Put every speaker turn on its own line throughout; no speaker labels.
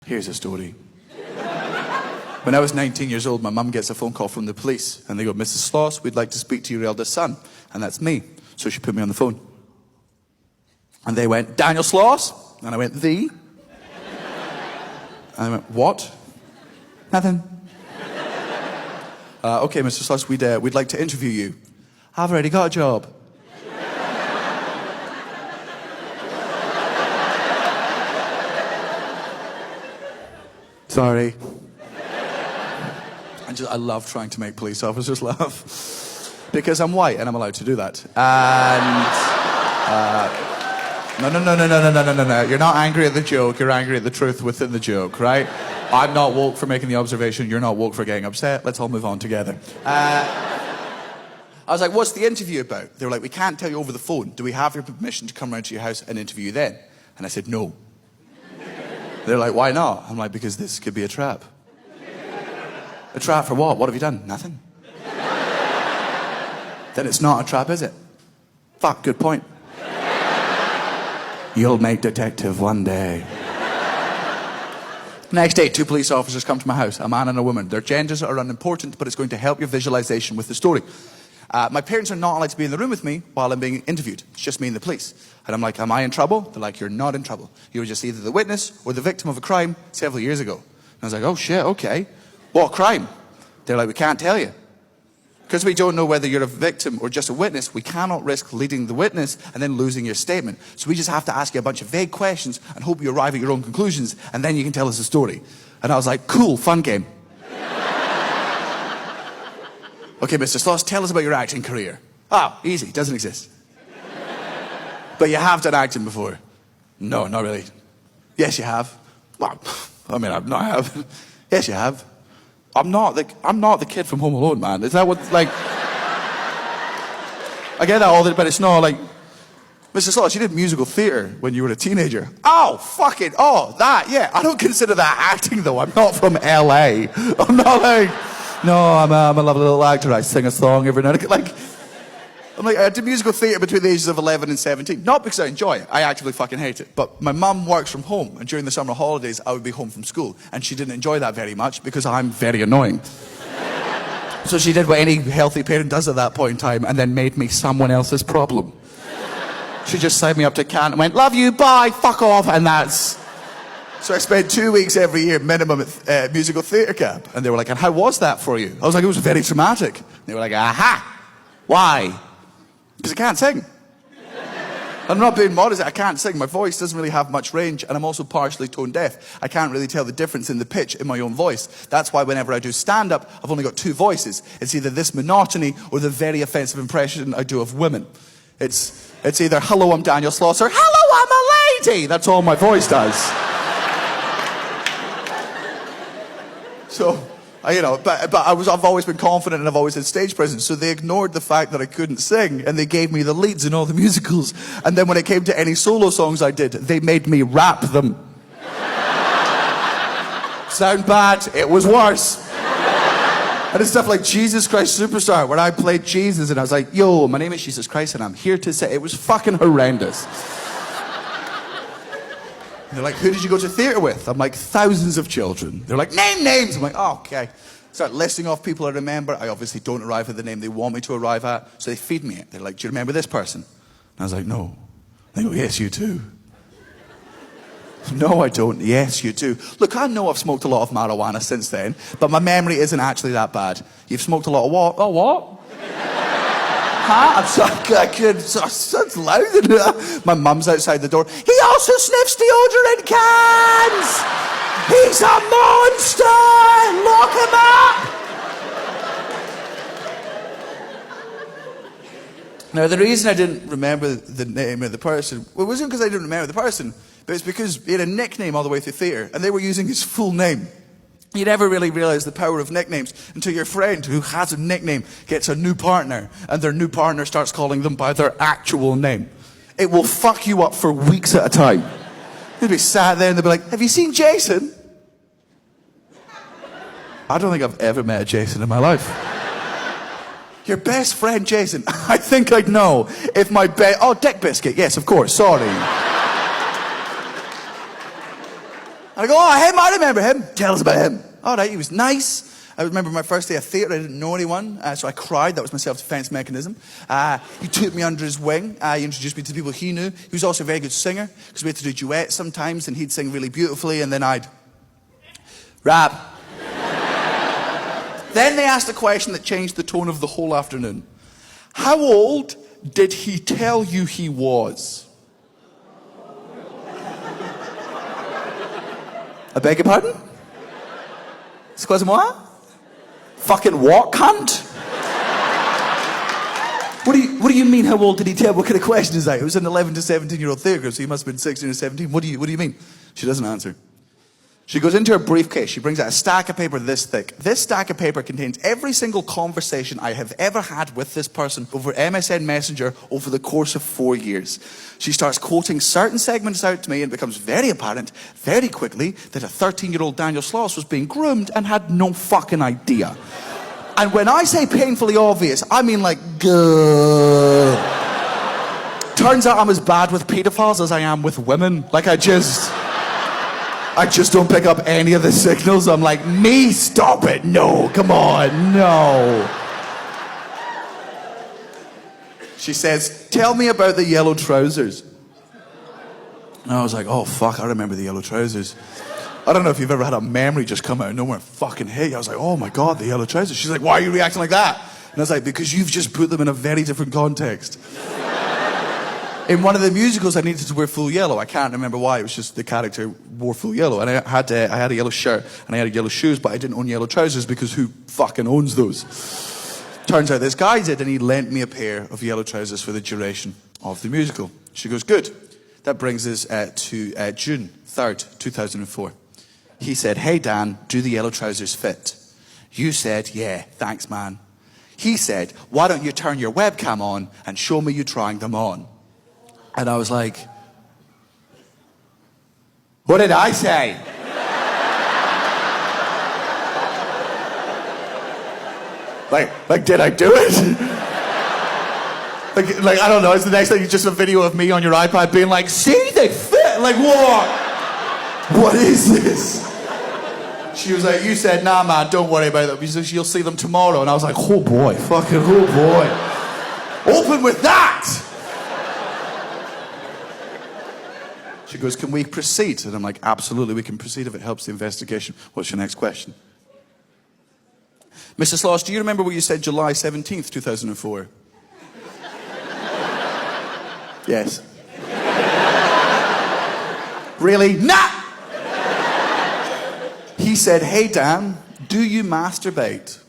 Here's a story. When I was 19 years old, my mum gets a phone call from the police, and they go, Mrs. Sloss, we'd like to speak to your eldest son. And that's me. So she put me on the phone. And they went, Daniel Sloss? And I went, thee? And I went, what? Nothing. Okay, Mr. Sloss, we'd like to interview you. I've already got a job. Sorry. I love trying to make police officers laugh. Because I'm white and I'm allowed to do that. And... No. You're not angry at the joke, you're angry at the truth within the joke, right? I'm not woke for making the observation, you're not woke for getting upset. Let's all move on together. I was like, what's the interview about? They were like, we can't tell you over the phone. Do we have your permission to come round to your house and interview you then? And I said, no. They're like, why not? I'm like, because this could be a trap. A trap for what? What have you done? Nothing. Then it's not a trap, is it? Fuck, good point. You'll make detective one day. Next day, 2 police officers come to my house, a man and a woman. Their genders are unimportant, but it's going to help your visualization with the story. My parents are not allowed to be in the room with me while I'm being interviewed. It's just me and the police. And I'm like, am I in trouble? They're like, you're not in trouble. You were just either the witness or the victim of a crime several years ago. And I was like, oh shit, okay. What crime? They're like, we can't tell you. Because we don't know whether you're a victim or just a witness, we cannot risk leading the witness and then losing your statement. So we just have to ask you a bunch of vague questions and hope you arrive at your own conclusions, and then you can tell us a story. And I was like, cool, fun game. Okay, Mr. Sloss, tell us about your acting career. Oh, easy, doesn't exist. But you have done acting before. No, not really. Yes, you have. Well, I mean, I have. Yes, you have. I'm not the kid from Home Alone, man. Is that what, like... I get that all the time, but it's not like... Mr. Sloss, you did musical theatre when you were a teenager. Oh, fuck it. Oh, that, yeah. I don't consider that acting, though. I'm not from LA. I'm not like... No, I'm a lovely little actor. I sing a song every night. I did musical theatre between the ages of 11 and 17. Not because I enjoy it. I actively fucking hate it. But my mum works from home, and during the summer holidays, I would be home from school. And she didn't enjoy that very much because I'm very annoying. So she did what any healthy parent does at that point in time, and then made me someone else's problem. She just signed me up to camp and went, love you, bye, fuck off, and that's... So I spent 2 weeks every year minimum at musical theatre camp. And they were like, and how was that for you? I was like, it was very traumatic. They were like, aha! Why? Because I can't sing. I'm not being modest, I can't sing. My voice doesn't really have much range, and I'm also partially tone deaf. I can't really tell the difference in the pitch in my own voice. That's why whenever I do stand-up, I've only got 2 voices. It's either this monotony or the very offensive impression I do of women. It's either, hello, I'm Daniel Sloss, or hello, I'm a lady! That's all my voice does. So, I've always been confident and I've always had stage presence, so they ignored the fact that I couldn't sing, and they gave me the leads in all the musicals. And then when it came to any solo songs I did, they made me rap them. Sound bad, it was worse. And it's stuff like Jesus Christ Superstar, where I played Jesus and I was like, yo, my name is Jesus Christ and I'm here to say, it was fucking horrendous. They're like, who did you go to theatre with? I'm like, thousands of children. They're like, name names! I'm like, oh, okay. Start listing off people I remember. I obviously don't arrive at the name they want me to arrive at, so they feed me it. They're like, do you remember this person? And I was like, no. They go, yes, you do. No, I don't. Yes, you do. Look, I know I've smoked a lot of marijuana since then, but my memory isn't actually that bad. You've smoked a lot of what? Oh, what? Huh? It's loud. My mum's outside the door. He also sniffs deodorant cans! He's a monster! Lock him up! Now, the reason I didn't remember the name of the person, well, it wasn't because I didn't remember the person, but it's because he had a nickname all the way through theatre, and they were using his full name. You never really realise the power of nicknames until your friend who has a nickname gets a new partner, and their new partner starts calling them by their actual name. It will fuck you up for weeks at a time. They'll be sat there and they'll be like, have you seen Jason? I don't think I've ever met a Jason in my life. Your best friend Jason? I think I'd know if my oh, Dick Biscuit, yes, of course, sorry. And I go, oh, him, I remember him. Tell us about him. All right, he was nice. I remember my first day of theatre, I didn't know anyone, so I cried. That was my self-defense mechanism. He took me under his wing. He introduced me to people he knew. He was also a very good singer, because we had to do duets sometimes, and he'd sing really beautifully, and then I'd rap. Then they asked a question that changed the tone of the whole afternoon. How old did he tell you he was? I beg your pardon? Excusez-moi? Fucking what, cunt? What do you mean, how old did he tell? What kind of question is that? It was an 11 to 17-year-old theatre, so he must have been 16 or 17. What do you mean? She doesn't answer. She goes into her briefcase. She brings out a stack of paper this thick. This stack of paper contains every single conversation I have ever had with this person over MSN Messenger over the course of 4 years. She starts quoting certain segments out to me, and it becomes very apparent very quickly that a 13-year-old Daniel Sloss was being groomed and had no fucking idea. And when I say painfully obvious, I mean like, gah. Turns out I'm as bad with pedophiles as I am with women. Like I just don't pick up any of the signals. I'm like, me, stop it. No, come on, no. She says, tell me about the yellow trousers. And I was like, oh, fuck, I remember the yellow trousers. I don't know if you've ever had a memory just come out of nowhere and fucking hit you. I was like, oh my God, the yellow trousers. She's like, why are you reacting like that? And I was like, because you've just put them in a very different context. In one of the musicals, I needed to wear full yellow. I can't remember why. It was just the character wore full yellow. And I had a yellow shirt and I had yellow shoes, but I didn't own yellow trousers because who fucking owns those? Turns out this guy did, and he lent me a pair of yellow trousers for the duration of the musical. She goes, good. That brings us to June 3rd, 2004. He said, hey, Dan, do the yellow trousers fit? You said, yeah, thanks, man. He said, why don't you turn your webcam on and show me you trying them on? And I was like, what did I say? like, did I do it? like, I don't know, it's the next thing, it's just a video of me on your iPad being like, see, they fit. Like, what? What is this? She was like, you said, nah, man, don't worry about them. You'll see them tomorrow. And I was like, oh boy, fucking oh boy. Open with that. She goes, can we proceed? And I'm like, absolutely, we can proceed if it helps the investigation. What's your next question? Mrs. Sloss, do you remember what you said July 17th, 2004? Yes. Really? Nah! He said, hey, Dan, do you masturbate?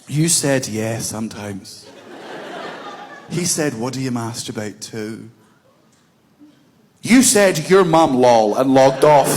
You said, yeah, sometimes. He said, what do you masturbate to? You said, your mum, lol, and logged off.